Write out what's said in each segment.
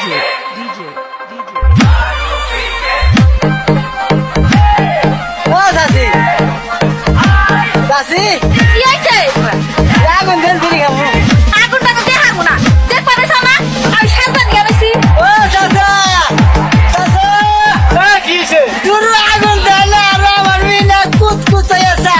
ও চাচি চাচি কি হয়েছে? আগুন দেন বিড়ি খাবো। আগুনটা তো দেখাবো না, দেখবা না সামনা আমি সাবধান গেছি। ও চাচা চাচা কি হয়েছে? তোর আগুন দেন আর আমার মিনা কুচকুচাইছে।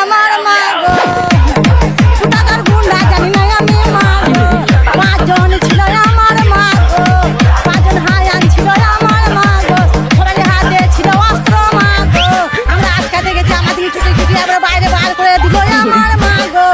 আমার মা গো টাকার গুন্ডা জানি না আমি মা গো পাঁচজন ছিল আমার মা গো পাঁচজন হায়ান ছিল আমার মা গো সবারই হাতে ছিল অস্ত্র মা গো আমরা আজকে দেখেছি আমাদের ছুটে ছুটে আমরা বাইরে বার করে দিল আমার মা গো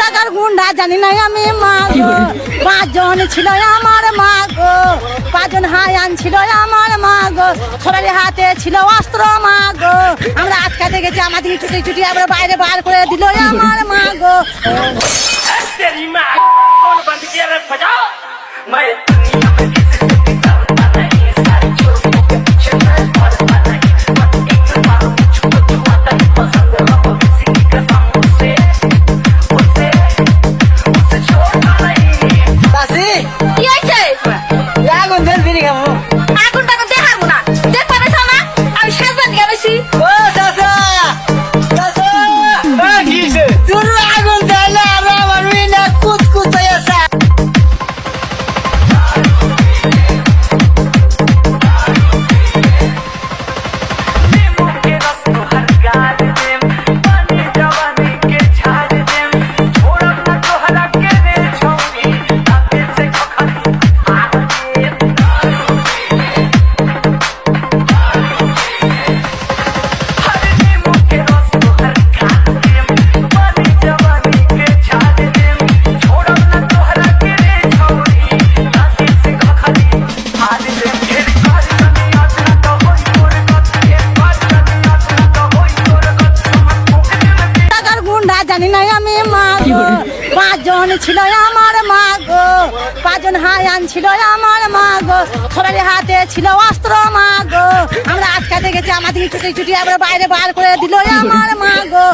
টাকার গুন্ডা জানি না আমি মা গো পাঁচজন ছিল আমার মা গো পাঁচজন হায়ান ছিল আমার মা গো সবারই হাতে ছিল অস্ত্র মা গো আমরা আজকে দেখেছি আমাদের ছুটে ছুটে আমরা বাইরে বার করে দিল আমার মা গো तेरी माँ कौन बंद किया रे बजा मैं दुनिया में किसी से भी डरता नहीं सारी चोरों के पीछे मैं पड़ता नहीं मत एक बार मुझको छुआता नहीं पसंद अब किसी की कसम मुझसे छोड़ना नहीं চাচি কি হয়েছে? আগুন দেন বিড়ি খাবো। আগুনটা তো দেখাবো না, দেখবা না সামনা আমি সাবধান গেছি। ও চাচা চাচা কি হয়েছে? তোর আগুন দেন আর আমার মিনা কুচকুচাইছে। नींबू के रस को हर गाल दे पानी जवानी के छाड़ दे छोड़ा ना तोहरा के रे छोड़ी ताके से खखनी आ दे हर नींबू के रस को हर गाल दे पानी जवानी के छाड़ दे छोड़ा ना तोहरा के रे छोड़ी ताके से खखनी आ दे फिर कर कनी आतना तो होई तोर कत फिर कर कनी आतना तो होई तोर कत समझ मुख दिल টাকার গুন্ডা জানি না আমি মা গো পাঁচজন ছিল আমার মা গো পাঁচজন হায়ান ছিল আমার মা গো সবারই হাতে ছিল অস্ত্র মা গো আমরা আজকে দেখেছি আমাদের ছুটে ছুটে আমরা বাইরে বার করে দিল আমার মা গো